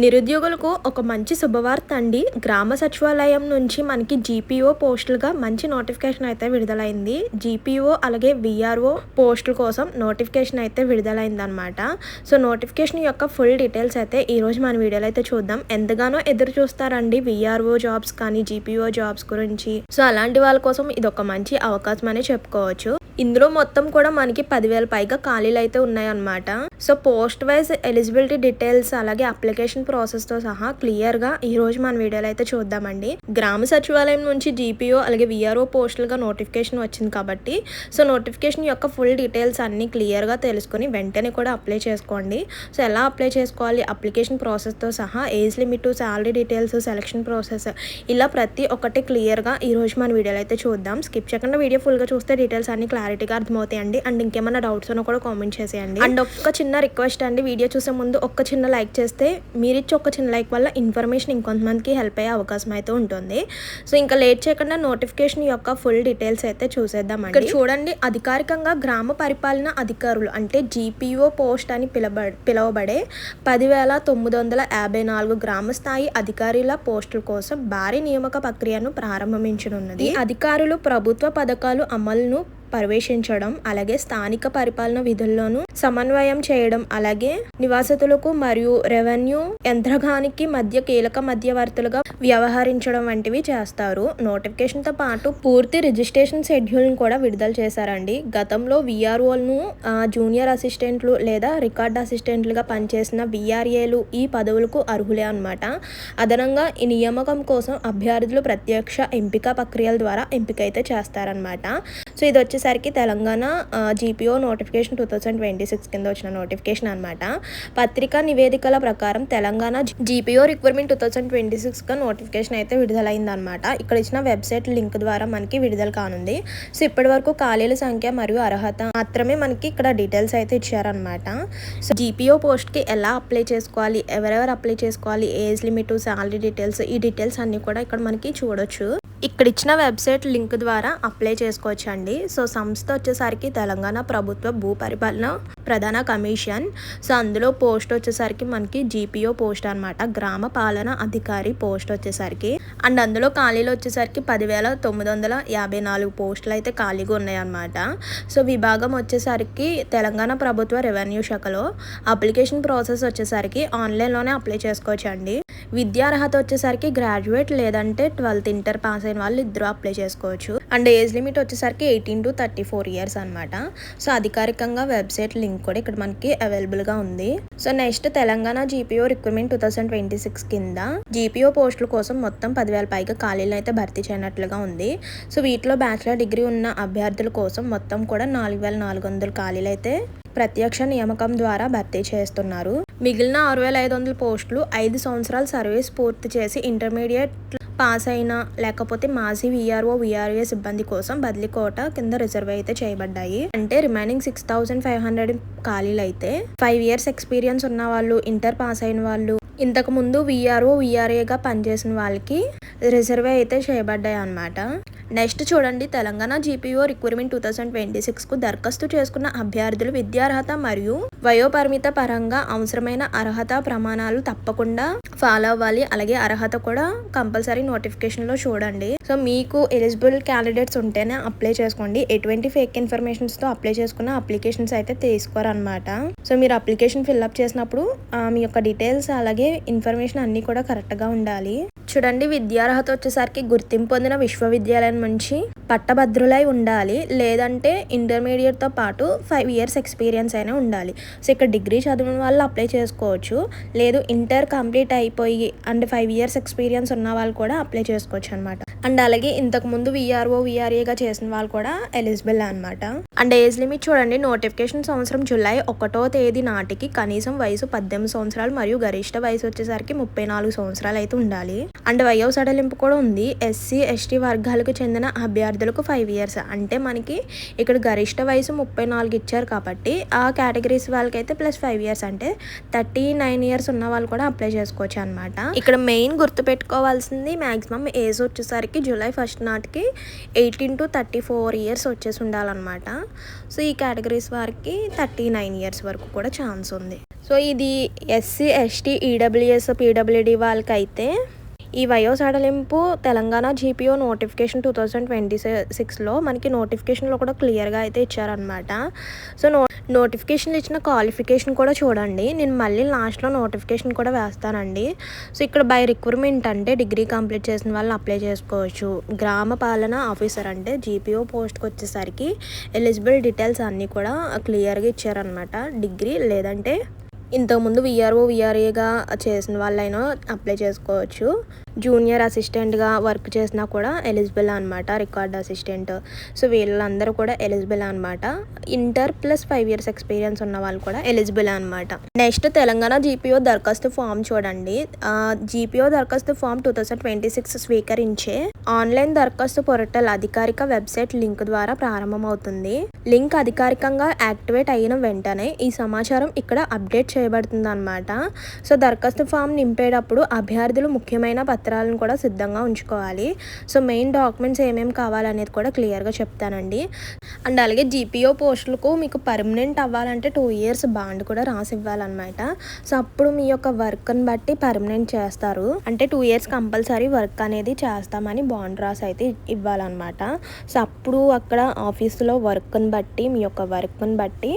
నిరుద్యోగులకు ఒక మంచి శుభవార్త అండి. గ్రామ సచివాలయం నుంచి మనకి జీపీఓ పోస్టులుగా మంచి నోటిఫికేషన్ అయితే విడుదలైంది. జీపీఓ అలాగే వీఆర్ఓ పోస్టుల కోసం నోటిఫికేషన్ అయితే విడుదలైందనమాట. సో నోటిఫికేషన్ యొక్క ఫుల్ డీటెయిల్స్ అయితే ఈరోజు మన వీడియోలో అయితే చూద్దాం. ఎంతగానో ఎదురు చూస్తారండి వీఆర్ఓ జాబ్స్ కానీ జీపీఓ జాబ్స్ గురించి. సో అలాంటి వాళ్ళ కోసం ఇది ఒక మంచి అవకాశం అనే చెప్పుకోవచ్చు. ఇందులో మొత్తం కూడా మనకి 10,000 పైగా ఖాళీలు అయితే ఉన్నాయన్నమాట. So post wise eligibility details అలాగే అప్లికేషన్ ప్రాసెస్ తో సహా క్లియర్ గా ఈ రోజు మన వీడియోలో అయితే చూద్దామండి. గ్రామ సచివాలయం నుంచి జీపీఓ అలాగే వీఆర్ఓ పోస్టులుగా నోటిఫికేషన్ వచ్చింది కాబట్టి సో నోటిఫికేషన్ యొక్క ఫుల్ డీటెయిల్స్ అన్ని క్లియర్ గా తెలుసుకుని వెంటనే కూడా అప్లై చేసుకోండి. సో ఎలా అప్లై చేసుకోవాలి, అప్లికేషన్ ప్రాసెస్ తో సహా age limit, salary details, selection process ఇలా ప్రతి ఒక్కటి క్లియర్ గా ఈ రోజు మన వీడియోలో అయితే చూద్దాం. స్కిప్ చేయకుండా వీడియో ఫుల్ గా చూస్తే డీటెయిల్స్ అన్ని క్లారిటీగా అర్థమవుతాయండి. అండ్ ఇంకేమైనా డౌట్స్ ఉన్నా కూడా కామెంట్ చేసేయండి. అండ్ ఒక్క చిన్న రిక్వెస్ట్ అండి, వీడియో చూసే ముందు ఒక్క చిన్న లైక్ చేస్తే మీరిచ్చే ఒక చిన్న లైక్ వల్ల ఇన్ఫర్మేషన్ ఇంకొంతమందికి హెల్ప్ అయ్యే అవకాశం అయితే ఉంటుంది. సో ఇంకా లేట్ చేయకుండా నోటిఫికేషన్ యొక్క ఫుల్ డీటెయిల్స్ అయితే చూసేద్దామండి. ఇక్కడ చూడండి, అధికారికంగా గ్రామ పరిపాలన అధికారులు అంటే జీపీఓ పోస్ట్ అని పిలువబడే 10,954 గ్రామ స్థాయి అధికారుల పోస్టుల కోసం భారీ నియామక ప్రక్రియను ప్రారంభించనున్నది. అధికారులు ప్రభుత్వ పథకాలు అమలును పర్యవేక్షించడం అలాగే స్థానిక పరిపాలన విధుల్లోనూ సమన్వయం చేయడం అలాగే నివాసితులకు మరియు రెవెన్యూ యంత్రాంగానికి మధ్య కీలక మధ్యవర్తులుగా వ్యవహరించడం వంటివి చేస్తారు. నోటిఫికేషన్ తో పాటు పూర్తి రిజిస్ట్రేషన్ షెడ్యూల్ కూడా విడుదల చేశారండి. గతంలో విఆర్ఓలను జూనియర్ అసిస్టెంట్లు లేదా రికార్డ్ అసిస్టెంట్లుగా పనిచేసిన విఆర్ఏలు ఈ పదవులకు అర్హులే అన్నమాట. అదనంగా ఈ నియామకం కోసం అభ్యర్థులు ప్రత్యక్ష ఎంపిక ప్రక్రియల ద్వారా ఎంపిక అయితే చేస్తారనమాట. సో ఇది వచ్చేసరికి తెలంగాణ జీపీఓ నోటిఫికేషన్ 2026 కింద వచ్చిన నోటిఫికేషన్ అనమాట. పత్రికా నివేదికల ప్రకారం తెలంగాణ జీపీఓ రిక్వైర్మెంట్ 2026 గా నోటిఫికేషన్ అయితే విడుదలైందనమాట. ఇక్కడ ఇచ్చిన వెబ్సైట్ లింక్ ద్వారా మనకి విడుదల కానుంది. సో ఇప్పటి వరకు ఖాళీల సంఖ్య మరియు అర్హత మాత్రమే మనకి ఇక్కడ డీటెయిల్స్ అయితే ఇచ్చారనమాట. సో జీపీఓ పోస్ట్కి ఎలా అప్లై చేసుకోవాలి, ఎవరెవరు అప్లై చేసుకోవాలి, ఏజ్ లిమిట్, శాలరీ డీటెయిల్స్, ఈ డీటెయిల్స్ అన్ని కూడా ఇక్కడ మనకి చూడొచ్చు. ఇక్కడ ఇచ్చిన వెబ్సైట్ లింక్ ద్వారా అప్లై చేసుకోవచ్చు అండి. సో సంస్థ వచ్చేసరికి తెలంగాణ ప్రభుత్వ భూ పరిపాలన ప్రధాన కమిషన్. సో అందులో పోస్ట్ వచ్చేసరికి మనకి జీపీఓ పోస్ట్ అనమాట, గ్రామ పాలన అధికారి పోస్ట్ వచ్చేసరికి. అండ్ అందులో ఖాళీలు వచ్చేసరికి 10,954 పోస్టులు అయితే ఖాళీగా ఉన్నాయన్నమాట. సో విభాగం వచ్చేసరికి తెలంగాణ ప్రభుత్వ రెవెన్యూ శాఖలో. అప్లికేషన్ ప్రాసెస్ వచ్చేసరికి ఆన్లైన్లోనే అప్లై చేసుకోవచ్చు అండి. విద్యార్హత వచ్చేసరికి గ్రాడ్యుయేట్ లేదంటే 12th ఇంటర్ పాస్ అయిన వాళ్ళు ఇద్దరు అప్లై చేసుకోవచ్చు. అండ్ ఏజ్ లిమిట్ వచ్చేసరికి 18 to 34 ఇయర్స్ అనమాట. సో అధికారికంగా వెబ్సైట్ లింక్ కూడా ఇక్కడ మనకి అవైలబుల్ గా ఉంది. So next Telangana GPO recruitment 2026 కింద జీపీఓ పోస్టుల కోసం మొత్తం 10,000 పైగా ఖాళీలు అయితే భర్తీ చేయనట్లుగా ఉంది. సో వీటిలో బ్యాచిలర్ డిగ్రీ ఉన్న అభ్యర్థుల కోసం మొత్తం కూడా 4,400 ఖాళీలు అయితే ప్రత్యక్ష నియామకం ద్వారా భర్తీ చేస్తున్నారు. మిగిలిన 6,500 పోస్టులు 5 సంవత్సరాల సర్వీస్ పూర్తి చేసి ఇంటర్మీడియట్ పాస్ అయినా లేకపోతే మాజీ విఆర్ఓ విఆర్ఏ సిబ్బంది కోసం బదిలీ కోట కింద రిజర్వ్ అయితే చేయబడ్డాయి. అంటే రిమైనింగ్ 6,500 ఖాళీలు అయితే 5 years ఎక్స్పీరియన్స్ ఉన్న వాళ్ళు, ఇంటర్ పాస్ అయిన వాళ్ళు, ఇంతకు ముందు విఆర్ఓ విఆర్ఏగా పనిచేసిన వాళ్ళకి రిజర్వ్ అయితే చేయబడ్డాయి అన్నమాట. నెక్స్ట్ చూడండి, తెలంగాణ జీపీఓ రిక్రూట్మెంట్ 2026 కు దరఖాస్తు చేసుకున్న అభ్యర్థులు విద్యార్హత మరియు వయోపరిమిత పరంగా అవసరమైన అర్హత ప్రమాణాలు తప్పకుండా ఫాలో అవ్వాలి. అలాగే అర్హత కూడా కంపల్సరీ నోటిఫికేషన్ లో చూడండి. సో మీకు ఎలిజిబుల్ క్యాండిడేట్స్ ఉంటేనే అప్లై చేసుకోండి. ఎటువంటి ఫేక్ ఇన్ఫర్మేషన్స్ తో అప్లై చేసుకున్న అప్లికేషన్స్ అయితే తీసుకోరన్నమాట. సో మీరు అప్లికేషన్ ఫిల్అప్ చేసినప్పుడు మీ యొక్క డీటెయిల్స్ అలాగే ఇన్ఫర్మేషన్ అన్ని కూడా కరెక్ట్ గా ఉండాలి. చూడండి, విద్యార్హత వచ్చేసరికి గుర్తింపు పొందిన విశ్వవిద్యాలయం నుంచి పట్టభద్రులై ఉండాలి, లేదంటే ఇంటర్మీడియట్ తో పాటు 5 years ఎక్స్పీరియన్స్ అయినా ఉండాలి. సో ఇక్కడ డిగ్రీ చదివిన వాళ్ళు అప్లై చేసుకోవచ్చు, లేదు ఇంటర్ కంప్లీట్ అయిపోయి అండ్ 5 years ఎక్స్పీరియన్స్ ఉన్న వాళ్ళు కూడా అప్లై చేసుకోవచ్చు అనమాట. అండ్ అలాగే ఇంతకు ముందు విఆర్ఓ విఆర్ఏగా చేసిన వాళ్ళు కూడా ఎలిజిబుల్ అనమాట. అండ్ ఏజ్ లిమిట్ చూడండి, నోటిఫికేషన్ సంవత్సరం జూలై 1వ తేదీ నాటికి కనీసం వయసు 18 సంవత్సరాలు మరియు గరిష్ట వయసు వచ్చేసరికి 34 సంవత్సరాలు అయితే ఉండాలి. అండ్ వయో సడలింపు కూడా ఉంది. ఎస్సీ ఎస్టీ వర్గాలకు చెందిన అభ్యర్థులకు 5 years. అంటే మనకి ఇక్కడ గరిష్ట వయసు 34 ఇచ్చారు కాబట్టి ఆ కేటగిరీస్ వాళ్ళకైతే +5 years అంటే 39 years ఉన్న వాళ్ళు కూడా అప్లై చేసుకోవచ్చు అనమాట. ఇక్కడ మెయిన్ గుర్తు పెట్టుకోవాల్సింది మాక్సిమం ఏజ్ వచ్చేసరికి వచ్చేసరికి జూలై 1 నాటికి 18 to 34 ఇయర్స్ వచ్చేసి ఉండాలన్నమాట. సో ఈ కేటగిరీస్ వారికి 39 ఇయర్స్ వరకు కూడా ఛాన్స్ ఉంది. సో ఇది ఎస్సీ, ఎస్టీ, ఈడబ్ల్యూఎస్, పీడబ్ల్యూడి వాళ్ళకైతే ఈ వయో సడలింపు తెలంగాణ జీపీఓ నోటిఫికేషన్ 2026లో మనకి నోటిఫికేషన్లో కూడా క్లియర్గా అయితే ఇచ్చారనమాట. సో నోటిఫికేషన్లు ఇచ్చిన క్వాలిఫికేషన్ కూడా చూడండి. నేను మళ్ళీ లాస్ట్లో నోటిఫికేషన్ కూడా వేస్తానండి. సో ఇక్కడ బై రిక్రూట్మెంట్ అంటే డిగ్రీ కంప్లీట్ చేసిన వాళ్ళు అప్లై చేసుకోవచ్చు. గ్రామ పాలన ఆఫీసర్ అంటే జీపీఓ పోస్ట్కి వచ్చేసరికి ఎలిజిబుల్ డీటెయిల్స్ అన్నీ కూడా క్లియర్గా ఇచ్చారనమాట. డిగ్రీ లేదంటే ఇంతకుముందు విఆర్ఓ, విఆర్ఏగా చేసిన వాళ్ళైనా అప్లై చేసుకోవచ్చు. జూనియర్ అసిస్టెంట్గా వర్క్ చేసినా కూడా ఎలిజిబుల్ అనమాట. రికార్డ్ అసిస్టెంట్, సో వీళ్ళందరూ కూడా ఎలిజిబుల్ అనమాట. ఇంటర్ ప్లస్ 5 years ఎక్స్పీరియన్స్ ఉన్న వాళ్ళు కూడా ఎలిజిబుల్ అనమాట. నెక్స్ట్ తెలంగాణ జీపీఓ దరఖాస్తు ఫామ్ చూడండి. జీపీఓ దరఖాస్తు ఫామ్ 2026 స్వీకరించే ఆన్లైన్ దరఖాస్తు పోర్టల్ అధికారిక వెబ్సైట్ లింక్ ద్వారా ప్రారంభమవుతుంది. లింక్ అధికారికంగా యాక్టివేట్ అయిన వెంటనే ఈ సమాచారం ఇక్కడ అప్డేట్ చేయబడుతుంది అనమాట. సో దరఖాస్తు ఫామ్ నింపేటప్పుడు అభ్యర్థులు ముఖ్యమైన పత్రాలను కూడా సిద్ధంగా ఉంచుకోవాలి. సో మెయిన్ డాక్యుమెంట్స్ ఏమేమి కావాలనేది కూడా క్లియర్గా చెప్తానండి. అండ్ అలాగే జీపీఓ పోస్టులకు మీకు పర్మనెంట్ అవ్వాలంటే 2 years బాండ్ కూడా రాసి ఇవ్వాలన్నమాట. సో అప్పుడు మీ యొక్క వర్క్ని బట్టి పర్మనెంట్ చేస్తారు. అంటే 2 years కంపల్సరీ వర్క్ అనేది చేస్తామని బాండ్ రాసి అయితే ఇవ్వాలన్నమాట. సో అప్పుడు అక్కడ ఆఫీసులో వర్క్ని బట్టి మీ యొక్క వర్క్ని బట్టి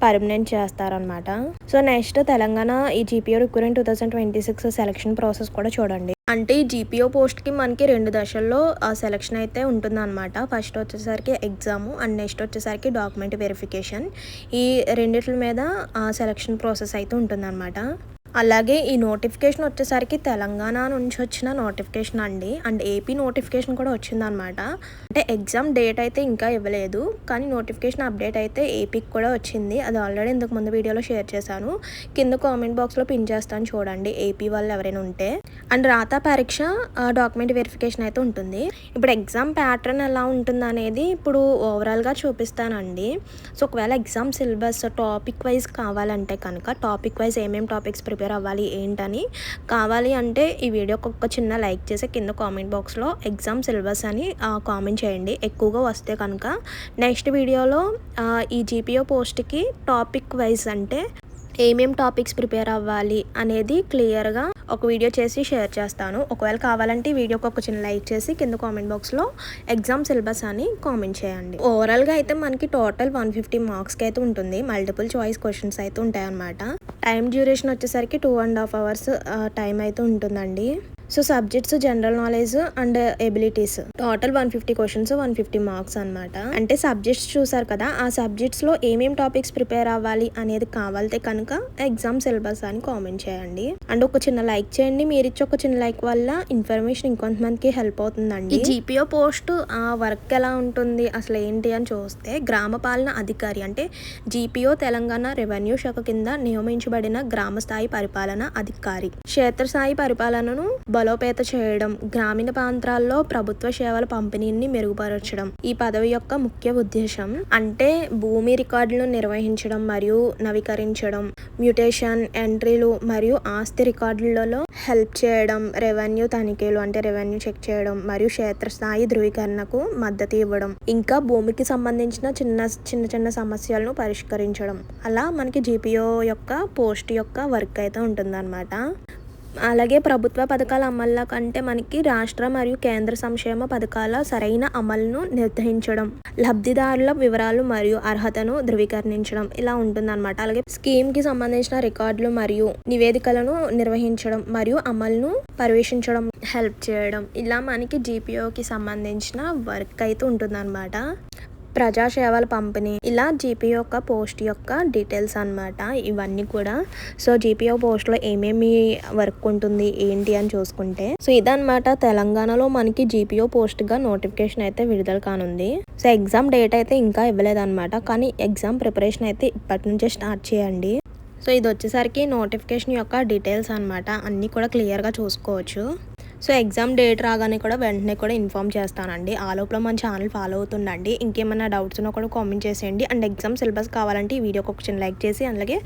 పర్మనెంట్ చేస్తారనమాట. సో నెక్స్ట్ తెలంగాణ ఈ జీపీఓ రిక్రూట్మెంట్ 2026 సెలక్షన్ ప్రాసెస్ కూడా చూడండి. అంటే ఈ జీపీఓ పోస్ట్కి మనకి 2 దశల్లో సెలక్షన్ అయితే ఉంటుందన్నమాట. ఫస్ట్ వచ్చేసరికి ఎగ్జామ్ అండ్ నెక్స్ట్ వచ్చేసరికి డాక్యుమెంట్ వెరిఫికేషన్. ఈ రెండిట్ల మీద సెలక్షన్ ప్రాసెస్ అయితే ఉంటుందన్నమాట. అలాగే ఈ నోటిఫికేషన్ వచ్చేసరికి తెలంగాణ నుంచి వచ్చిన నోటిఫికేషన్ అండి. అండ్ ఏపీ నోటిఫికేషన్ కూడా వచ్చిందనమాట. అంటే ఎగ్జామ్ డేట్ అయితే ఇంకా ఇవ్వలేదు, కానీ నోటిఫికేషన్ అప్డేట్ అయితే ఏపీకి కూడా వచ్చింది. అది ఆల్రెడీ ఇంతకు ముందు వీడియోలో షేర్ చేశాను. కింద కామెంట్ బాక్స్లో పిన్ చేస్తాను చూడండి, ఏపీ వాళ్ళు ఎవరైనా ఉంటే. అండ్ రాత పరీక్ష, డాక్యుమెంట్ వెరిఫికేషన్ అయితే ఉంటుంది. ఇప్పుడు ఎగ్జామ్ ప్యాటర్న్ ఎలా ఉంటుంది అనేది ఇప్పుడు ఓవరాల్గా చూపిస్తానండి. సో ఒకవేళ ఎగ్జామ్ సిలబస్ టాపిక్ వైజ్ కావాలంటే కనుక టాపిక్ వైజ్ ఏమేమి టాపిక్స్ ప్రిపేర్ అవ్వాలి ఏంటని కావాలి అంటే ఈ వీడియోకి ఒక చిన్న లైక్ చేసి కింద కామెంట్ బాక్స్లో ఎగ్జామ్ సిలబస్ అని కామెంట్ చేయండి. ఎక్కువగా వస్తే కనుక నెక్స్ట్ వీడియోలో ఈ జీపీఓ పోస్ట్కి టాపిక్ వైజ్ అంటే ఏమేం టాపిక్స్ ప్రిపేర్ అవ్వాలి అనేది క్లియర్గా ఒక వీడియో చేసి షేర్ చేస్తాను. ఒకవేళ కావాలంటే ఈ వీడియోకి ఒక చిన్న లైక్ చేసి కింద కామెంట్ బాక్స్లో ఎగ్జామ్ సిలబస్ అని కామెంట్ చేయండి. ఓవరాల్గా అయితే మనకి టోటల్ 150 మార్క్స్కి అయితే ఉంటుంది. మల్టిపుల్ చాయిస్ క్వశ్చన్స్ అయితే ఉంటాయన్నమాట. టైం డ్యూరేషన్ వచ్చేసరికి 2.5 hours టైం అయితే ఉంటుందండి. So subjects general knowledge and abilities total 150 questions 150 marks అనమాట. అంటే సబ్జెక్ట్స్ చూసారు కదా, ఆ సబ్జెక్ట్స్లో ఏమేమి టాపిక్స్ ప్రిపేర్ అవ్వాలి అనేది కావాలితే కనుక ఎగ్జామ్ సిలబస్ అని కామెంట్ చేయండి. అండ్ ఒక చిన్న లైక్ చేయండి. మీరు ఇచ్చే ఒక చిన్న లైక్ వల్ల ఇన్ఫర్మేషన్ ఇంకొంతమందికి హెల్ప్ అవుతుందండి. ఈ జీపీఓ పోస్ట్ వర్క్ ఎలా ఉంటుంది అసలు ఏంటి అని చూస్తే, గ్రామ పాలన అధికారి అంటే జీపీఓ తెలంగాణ రెవెన్యూ శాఖ కింద నియమించబడిన గ్రామ స్థాయి పరిపాలన అధికారి. క్షేత్రస్థాయి పరిపాలనను బలోపేత చేయడం, గ్రామీణ ప్రాంతాల్లో ప్రభుత్వ సేవల పంపిణీని మెరుగుపరచడం ఈ పదవి యొక్క ముఖ్య ఉద్దేశం. అంటే భూమి రికార్డులను నిర్వహించడం మరియు నవీకరించడం, మ్యూటేషన్ ఎంట్రీలు మరియు ఆస్తి రికార్డులలో హెల్ప్ చేయడం, రెవెన్యూ తనిఖీలు అంటే రెవెన్యూ చెక్ చేయడం మరియు క్షేత్రస్థాయి ధృవీకరణకు మద్దతు ఇవ్వడం, ఇంకా భూమికి సంబంధించిన చిన్న సమస్యలను పరిష్కరించడం. అలా మనకి జీపీఓ యొక్క పోస్ట్ యొక్క వర్క్ అయితే ఉంటుందన్నమాట. అలాగే ప్రభుత్వ పథకాల అమలు కంటే మనకి రాష్ట్ర మరియు కేంద్ర సంక్షేమ పథకాల సరైన అమలును నిర్ధారించడం, లబ్ధిదారుల వివరాలు మరియు అర్హతను ధృవీకరించడం ఇలా ఉంటుందన్నమాట. అలాగే స్కీమ్కి సంబంధించిన రికార్డులు మరియు నివేదికలను నిర్వహించడం మరియు అమలును పర్యవేక్షించడం, హెల్ప్ చేయడం, ఇలా మనకి జీపీఓకి సంబంధించిన వర్క్ అయితే ఉంటుందన్నమాట. ప్రజాసేవల పంపిణీ ఇలా జీపీఓ యొక్క పోస్ట్ యొక్క డీటెయిల్స్ అన్నమాట ఇవన్నీ కూడా. సో జీపీఓ పోస్ట్లో ఏమేమి వర్క్ ఉంటుంది ఏంటి అని చూసుకుంటే, సో ఇదన్నమాట తెలంగాణలో మనకి జీపీఓ పోస్ట్గా నోటిఫికేషన్ అయితే విడుదల కానుంది. సో ఎగ్జామ్ డేట్ అయితే ఇంకా ఇవ్వలేదన్నమాట, కానీ ఎగ్జామ్ ప్రిపరేషన్ అయితే ఇప్పటి నుంచే స్టార్ట్ చేయండి. సో ఇది వచ్చేసరికి నోటిఫికేషన్ యొక్క డీటెయిల్స్ అన్నమాట, అన్నీ కూడా క్లియర్గా చూసుకోవచ్చు. సో ఎగ్జామ్ డేట్ రాగానే కూడా వెంటనే కూడా ఇన్ఫామ్ చేస్తానండి. ఆ లోపల మన ఛానల్ ఫాలో అవుతుండండి. ఇంకేమన్నా డౌట్స్ ఉన్నా కూడా కామెంట్ చేసేయండి. అండ్ ఎగ్జామ్ సిలబస్ కావాలంటే ఈ వీడియోకి ఒక చిన్న లైక్ చేసి అలాగే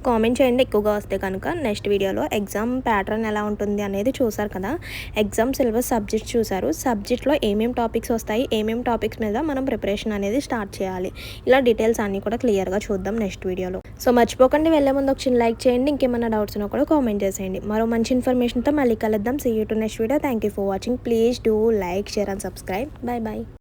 కామెంట్ చేయండి. ఎక్కువగా వస్తే కనుక నెక్స్ట్ వీడియోలో ఎగ్జామ్ ప్యాటర్న్ ఎలా ఉంటుంది అనేది చూసారు కదా. ఎగ్జామ్ సిలబస్ సబ్జెక్ట్ చూసారు. సబ్జెక్ట్లో ఏమేమి టాపిక్స్ వస్తాయి, ఏమేమి టాపిక్స్ మీద మనం ప్రిపరేషన్ అనేది స్టార్ట్ చేయాలి, ఇలా డీటెయిల్స్ అన్నీ కూడా క్లియర్గా చూద్దాం నెక్స్ట్ వీడియోలో. సో మర్చిపోకండి, వెళ్ళే ముందు ఒక చిన్న లైక్ చేయండి. ఇంకేమైనా డౌట్స్ ఉన్నా కూడా కామెంట్ చేసేయండి. మరో మంచి ఇన్ఫర్మేషన్తో మళ్ళీ కలుద్దాం. See you to next video. Thank you for watching. Please do like, share and subscribe. Bye bye.